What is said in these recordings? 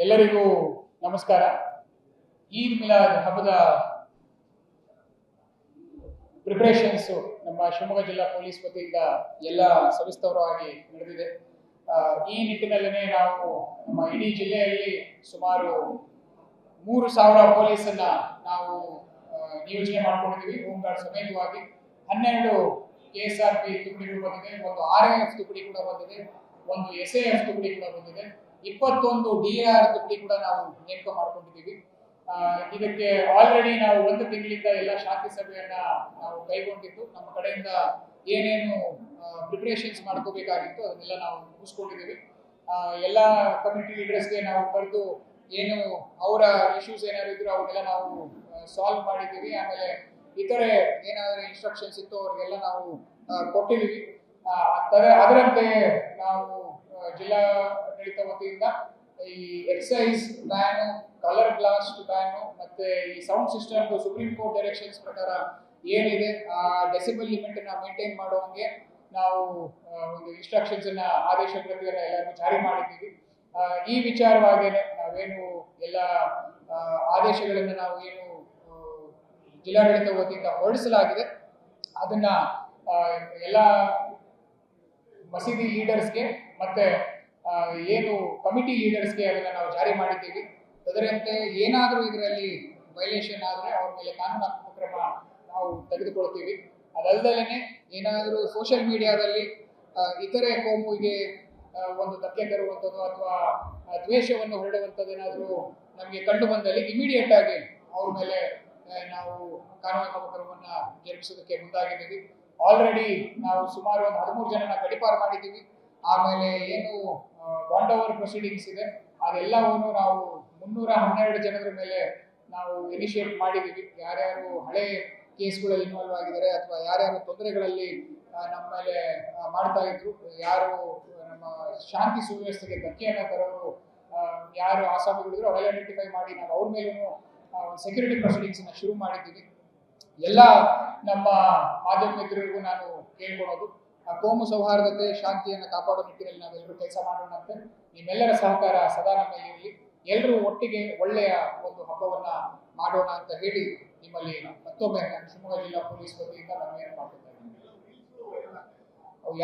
ಎಲ್ಲರಿಗೂ ನಮಸ್ಕಾರ. ಈದ್ ಮಿಲಾದ್ ಹಬ್ಬದ ಪ್ರಿಪರೇಷನ್ಸ್ ನಮ್ಮ ಶಿವಮೊಗ್ಗ ಜಿಲ್ಲಾ ಪೊಲೀಸ್ ವತಿಯಿಂದ ಎಲ್ಲ ಸವಿಸ್ತರವಾಗಿ ನಡೆದಿದೆ. ಈ ನಿಟ್ಟಿನಲ್ಲೇ ನಾವು ನಮ್ಮ ಇಡೀ ಜಿಲ್ಲೆಯಲ್ಲಿ ಸುಮಾರು 3,000 ಪೊಲೀಸನ್ನ ನಾವು ನಿಯೋಜನೆ ಮಾಡ್ಕೊಂಡಿದ್ದೀವಿ. ಹೋಮ್ ಗಾರ್ಡ್ ಸಮೇತವಾಗಿ 12 KSRP ತುಕಡಿಗಳು ಬಂದಿದೆ, ಒಂದು RAF ತುಕಡಿ ಕೂಡ ಬಂದಿದೆ, ಒಂದು SAF ತುಕಡಿ ಕೂಡ ಬಂದಿದೆ, 21 DAR ತುಕಡಿ ಕೂಡ ನಾವು ನೇಮಕ ಮಾಡ್ಕೊಂಡಿದ್ದೀವಿ. ಇದಕ್ಕೆ ಆಲ್ರೆಡಿ ನಾವು 1 ತಿಂಗಳಿಂದ ಎಲ್ಲ ಶಾಂತಿ ಸಭೆಯನ್ನ ನಾವು ಕೈಗೊಂಡಿದ್ದು ನಮ್ಮ ಕಡೆಯಿಂದ ಏನೇನು ಪ್ರಿಪರೇಷನ್ಸ್ ಮಾಡ್ಕೋಬೇಕಾಗಿತ್ತು ಅದನ್ನೆಲ್ಲ ನಾವು ಮುಗಿಸ್ಕೊಂಡಿದ್ದೀವಿ. ಎಲ್ಲ ಕಮ್ಯುನಿಟಿ ಲೀಡರ್ಸ್ಗೆ ನಾವು ಕರೆದು ಏನು ಅವರ ಇಶ್ಯೂಸ್ ಏನಾದ್ರು ಇದ್ರು ಅವನ್ನೆಲ್ಲ ನಾವು ಸಾಲ್ವ್ ಮಾಡಿದ್ದೀವಿ. ಆಮೇಲೆ ಇತರೆ ಏನಾದರೂ ಇನ್ಸ್ಟ್ರಕ್ಷನ್ಸ್ ಇತ್ತು ಅವ್ರಿಗೆಲ್ಲ ನಾವು ಕೊಟ್ಟಿದ್ದೀವಿ. ಅದರಂತೆ ನಾವು ಜಿಲ್ಲಾಡಳಿತ ವತಿಯಿಂದ ಈ excise ban, colour blast ban ಮತ್ತೆ ಈ sound system supreme court directions ಪ್ರಕಾರ ಏನಿದೆ ಆ ಡೆಸಿಬಲ್ ಲಿಮಿಟ್ ಅನ್ನ ಮೇಂಟೈನ್ ಮಾಡುವಂಗೆ ನಾವು ಒಂದು ಇನ್ಸ್ಟ್ರಕ್ಷನ್ಸ್ ಅನ್ನ ಆದೇಶ ಪ್ರತಿಯನ್ನ ಎಲ್ಲರೂ ಜಾರಿ ಮಾಡಿದ್ದೀವಿ. ಈ ವಿಚಾರವಾಗೇನೆ ನಾವೇನು ಎಲ್ಲ ಆದೇಶಗಳನ್ನು ನಾವು ಏನು ಜಿಲ್ಲಾಡಳಿತ ವತಿಯಿಂದ ಹೊರಡಿಸಲಾಗಿದೆ ಅದನ್ನ ಎಲ್ಲ ಮಸೀದಿ ಲೀಡರ್ಸ್ಗೆ ಮತ್ತೆ ಏನು ಕಮಿಟಿ ಲೀಡರ್ಸ್ಗೆ ಅದನ್ನ ನಾವು ಜಾರಿ ಮಾಡಿದ್ದೀವಿ. ಅದರಂತೆ ಏನಾದರೂ ಇದರಲ್ಲಿ ವೈಲೇಷನ್ ಆದರೆ ಅವ್ರ ಮೇಲೆ ಕಾನೂನಾತ್ಮಕ ಕ್ರಮ ನಾವು ತೆಗೆದುಕೊಳ್ತೀವಿ. ಅದಲ್ಲದಲ್ಲೇ ಏನಾದರೂ ಸೋಷಿಯಲ್ ಮೀಡಿಯಾದಲ್ಲಿ ಇತರೆ ಕೋಮುವಿಗೆ ಒಂದು ಧಕ್ಕೆ ತರುವಂಥದ್ದು ಅಥವಾ ದ್ವೇಷವನ್ನು ಹೊರಡುವಂಥದ್ದು ಏನಾದರೂ ನಮಗೆ ಕಂಡು ಬಂದಲ್ಲಿ ಇಮಿಡಿಯೇಟ್ ಆಗಿ ಅವ್ರ ಮೇಲೆ ನಾವು ಕಾನೂನಾತ್ಮಕ ಕ್ರಮವನ್ನು ಜರುಗಿಸೋದಕ್ಕೆ ಮುಂದಾಗಿದ್ದೀವಿ. ಆಲ್ರೆಡಿ ನಾವು ಸುಮಾರು ಒಂದು 13 ಜನನ ಗಡಿಪಾರು ಮಾಡಿದ್ದೀವಿ. ಆಮೇಲೆ ಏನು ಬಾಂಡ್ ಓವರ್ ಪ್ರೊಸೀಡಿಂಗ್ಸ್ ಇದೆ ಅದೆಲ್ಲವನ್ನು ನಾವು 312 ಜನರ ಮೇಲೆ ನಾವು ಇನಿಷಿಯೇಟ್ ಮಾಡಿದ್ದೀವಿ. ಯಾರ್ಯಾರು ಹಳೆ ಕೇಸ್ಗಳಲ್ಲಿ ಇನ್ವಾಲ್ವ್ ಆಗಿದ್ದಾರೆ ಅಥವಾ ಯಾರ್ಯಾರು ತೊಂದರೆಗಳಲ್ಲಿ ನಮ್ಮ ಮೇಲೆ ಮಾಡ್ತಾ ಇದ್ರು, ಯಾರು ನಮ್ಮ ಶಾಂತಿ ಸುವ್ಯವಸ್ಥೆಗೆ ಧಕ್ಕೆಯನ್ನು ತರೋರು ಯಾರು ಆಸಾಮಿಗಳಿದ್ರು ಅವೆಲ್ಲ ಐಡೆಂಟಿಫೈ ಮಾಡಿ ನಾವು ಅವ್ರ ಮೇಲೂ ಸೆಕ್ಯೂರಿಟಿ ಪ್ರೊಸೀಡಿಂಗ್ಸ್ ಶುರು ಮಾಡಿದ್ದೀವಿ. ಎಲ್ಲ ನಮ್ಮ ಮಾಧ್ಯಮ ಮಿತ್ರರಿಗೂ ನಾನು ಕೇಳ್ಕೊಳೋದು, ಕೋಮು ಸೌಹಾರ್ದತೆ ಶಾಂತಿಯನ್ನು ಕಾಪಾಡೋ ನಿಟ್ಟಿನಲ್ಲಿ ನಾವೆಲ್ಲರೂ ಕೆಲಸ ಮಾಡೋಣ ಅಂತ ನಿಮ್ಮೆಲ್ಲರ ಸಹಕಾರ ಸದಾ ನಮ್ಮ ಮೇಲೆ ಇರಲಿ. ಎಲ್ಲರೂ ಒಟ್ಟಿಗೆ ಒಳ್ಳೆಯ ಒಂದು ಹಬ್ಬವನ್ನ ಮಾಡೋಣ ಅಂತ ಹೇಳಿ ನಿಮ್ಮಲ್ಲಿ ಮತ್ತೊಮ್ಮೆ ಶಿವಮೊಗ್ಗ ಜಿಲ್ಲಾ ಪೊಲೀಸ್ ವತಿಯಿಂದ ನಾನು ಏನು ಮಾಡ್ತಿದ್ದೇನೆ.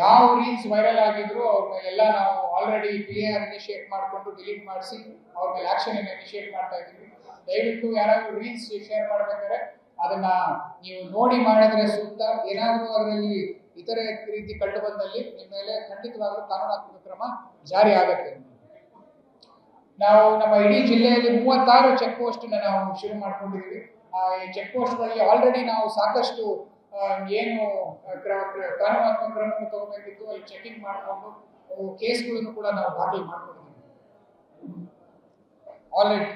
ಯಾವ ರೀಲ್ಸ್ ವೈರಲ್ ಆಗಿದ್ರು ಅವ್ರ ಮೇಲೆಲ್ಲ ನಾವು ಆಲ್ರೆಡಿ PAR ಇನಿಷಿಯೇಟ್ ಮಾಡಿಕೊಂಡು ಡಿಲೀಟ್ ಮಾಡಿಸಿ ಅವ್ರ ಮೇಲೆ ಆಕ್ಷನ್ ಇನಿಷಿಯೇಟ್ ಮಾಡ್ತಾ ಇದ್ದೀವಿ. ದಯವಿಟ್ಟು ಯಾರಾದ್ರೂ ರೀಲ್ಸ್ ಶೇರ್ ಮಾಡ್ಬೇಕಾದ್ರೆ ಅದನ್ನ ನೀವು ನೋಡಿ ಮಾಡಿದ್ರೆ ಸೂಕ್ತ. ಏನಾದರೂ ಅದರಲ್ಲಿ ಇತರೆ ರೀತಿ ಕಂಡು ಬಂದಲ್ಲಿ ನಿಮ್ಮ ಮೇಲೆ ಖಂಡಿತವಾಗ್ಲೂ ಕಾನೂನಾತ್ಮಕ ಕ್ರಮ ಜಾರಿ ಆಗುತ್ತೆ. ನಾವು ನಮ್ಮ ಇಡೀ ಜಿಲ್ಲೆಯಲ್ಲಿ 36 ಚೆಕ್ ಪೋಸ್ಟ್ ನಾವು ಶುರು ಮಾಡ್ಕೊಂಡಿದ್ದೀವಿ. ಈ ಚೆಕ್ ಪೋಸ್ಟ್ಗಳಲ್ಲಿ ಆಲ್ರೆಡಿ ನಾವು ಸಾಕಷ್ಟು ಏನು ಕಾನೂನಾತ್ಮಕ ಕ್ರಮವನ್ನು ತಗೋಬೇಕಿತ್ತು ಅಲ್ಲಿ ಚೆಕಿಂಗ್ ಮಾಡಿಕೊಂಡು ಕೇಸ್ಗಳನ್ನು ಕೂಡ ನಾವು ದಾಖಲೆ ಮಾಡ್ಕೊಂಡಿದ್ದೀವಿ ಆಲ್ರೆಡಿ.